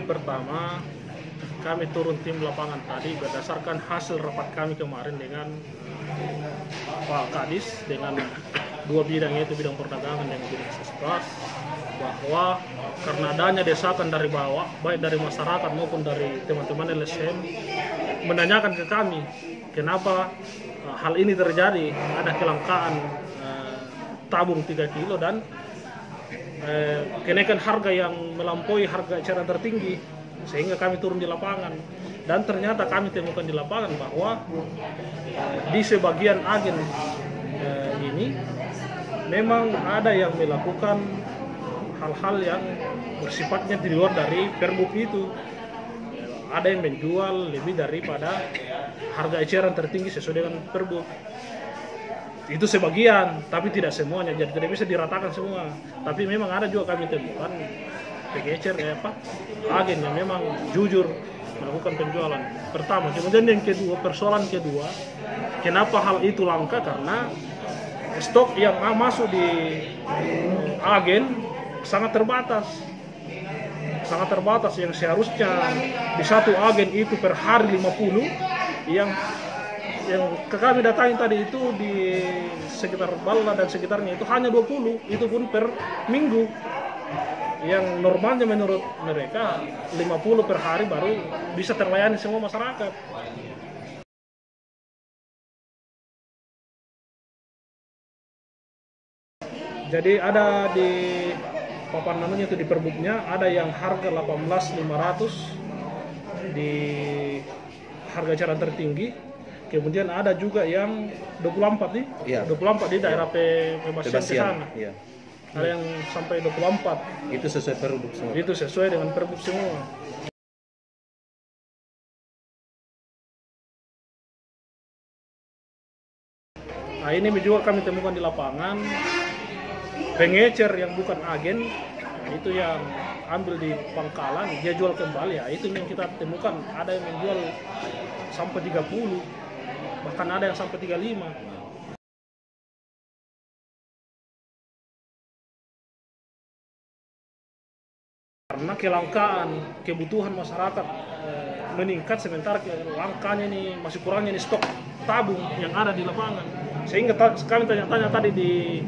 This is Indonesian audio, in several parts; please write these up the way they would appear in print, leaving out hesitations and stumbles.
pertama, kami turun tim lapangan tadi berdasarkan hasil rapat kami kemarin dengan Pak Kadis, dengan dua bidang, yaitu bidang perdagangan dan bidang sespas, bahwa karena adanya desakan dari bawah, baik dari masyarakat maupun dari teman-teman LSM, menanyakan ke kami kenapa hal ini terjadi, ada kelangkaan tabung 3 kilo dan kenaikan harga yang melampaui harga eceran tertinggi, sehingga kami turun di lapangan. Dan ternyata kami temukan di lapangan bahwa di sebagian agen ini memang ada yang melakukan hal-hal yang bersifatnya di luar dari perbuk itu. Ada yang menjual lebih daripada harga eceran tertinggi sesuai dengan perbuk. Itu sebagian, tapi tidak semuanya, jadi tidak bisa diratakan semua. Tapi memang ada juga kami temukan pengecer agen yang memang jujur melakukan penjualan. Pertama, kemudian yang kedua, persoalan kedua, kenapa hal itu langka? Karena stok yang masuk di agen sangat terbatas, yang seharusnya di satu agen itu per hari 50, yang kami datangi tadi itu di sekitar Balla dan sekitarnya itu hanya 20, itu pun per minggu. Yang normalnya menurut mereka 50 per hari baru bisa terlayani semua masyarakat. Jadi ada di papan namanya itu di perbuknya ada yang harga 18.500 di harga eceran tertinggi. Kemudian ada juga yang 24 nih, iya. 24 di daerah Pebasian ke sana. Iya. Ada yang sampai 24. Itu sesuai perbuk semua. Itu sesuai dengan perbuk semua. Nah, ini juga kami temukan di lapangan pengecer yang bukan agen, itu yang ambil di pangkalan, dia jual kembali, ya itu yang kita temukan. Ada yang menjual sampai 30, bahkan ada yang sampai 35. Karena kelangkaan, kebutuhan masyarakat meningkat, sementara langkanya ini masih kurangnya ini stok tabung yang ada di lapangan. Sehingga kami tanya-tanya tadi di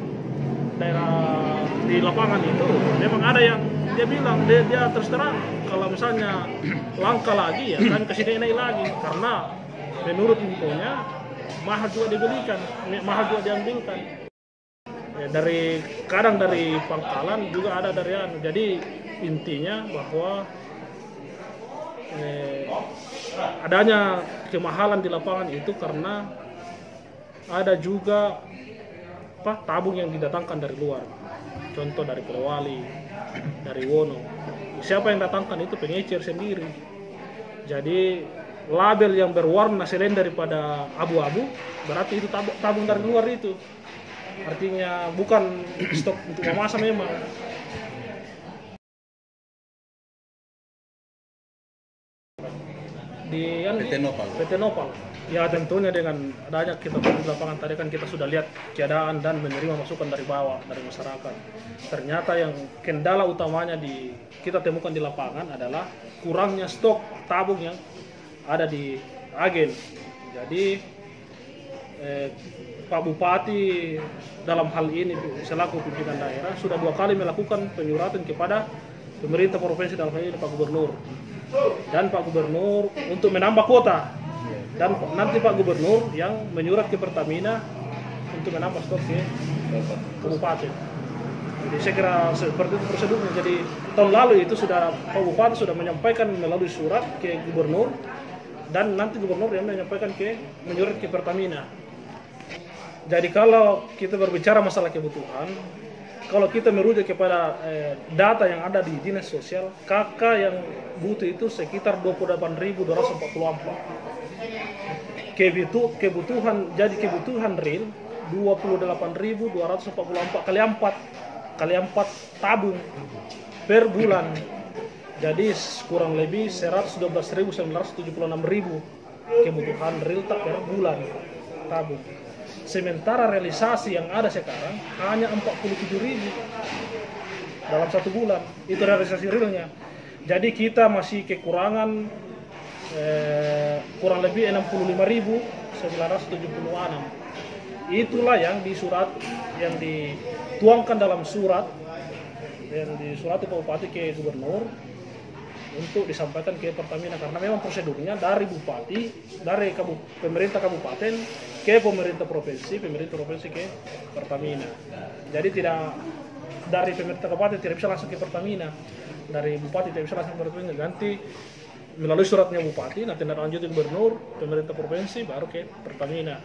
daerah di lapangan itu, memang ada yang dia bilang, dia terus terang kalau misalnya langka lagi ya kami kasih naik lagi, karena menurut infonya mahal juga dibelikan, mahal juga diambilkan. Ya, kadang dari pangkalan juga ada dari jadi intinya bahwa adanya kemahalan di lapangan itu karena ada juga tabung yang didatangkan dari luar, contoh dari Polowali, dari Wono. Siapa yang datangkan itu pengecer sendiri. Jadi label yang berwarna selain daripada abu-abu berarti itu tabung dari luar itu. Artinya bukan stok untuk memasak memang. Di PT Nopal. Ya tentunya dengan adanya kita di lapangan tadi kan kita sudah lihat keadaan dan menerima masukan dari bawah, dari masyarakat. Ternyata yang kendala utamanya kita temukan di lapangan adalah kurangnya stok tabung yang ada di agen. Jadi Pak Bupati dalam hal ini selaku pimpinan daerah sudah 2 kali melakukan penyuratan kepada pemerintah provinsi, dalam hal ini Pak Gubernur dan Pak Gubernur untuk menambah kuota, dan nanti Pak Gubernur yang menyurat ke Pertamina untuk menambah stok ke kabupaten. Jadi saya kira seperti itu prosedurnya. Jadi tahun lalu itu sudah Pak Bupati sudah menyampaikan melalui surat ke Gubernur, dan nanti Gubernur yang menyurat ke Pertamina. Jadi kalau kita berbicara masalah kebutuhan, kalau kita merujuk kepada data yang ada di Dinas Sosial, KK yang butuh itu sekitar 28.244. Kebutuhan real 28.244 kali 4 tabung per bulan. Jadi kurang lebih 112.976.000 kebutuhan real per bulan tabung. Sementara realisasi yang ada sekarang hanya 47.000 dalam 1 bulan. Itu realisasi realnya. Jadi kita masih kekurangan kurang lebih 65.976. Itulah yang dituangkan dalam surat yang disurati Pak Bupati ke Gubernur untuk disampaikan ke Pertamina, karena memang prosedurnya dari Bupati, dari pemerintah kabupaten ke pemerintah provinsi ke Pertamina. Jadi tidak dari pemerintah kabupaten tidak bisa langsung ke Pertamina, dari Bupati tidak bisa langsung ke Pertamina, nanti melalui suratnya Bupati, nanti lanjut ke Gubernur, pemerintah provinsi, baru ke Pertamina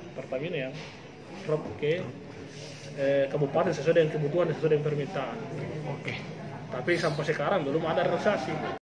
yang drop ke kabupaten sesuai dengan kebutuhan, sesuai dengan permintaan. Oke. Tapi sampai sekarang belum ada realisasi.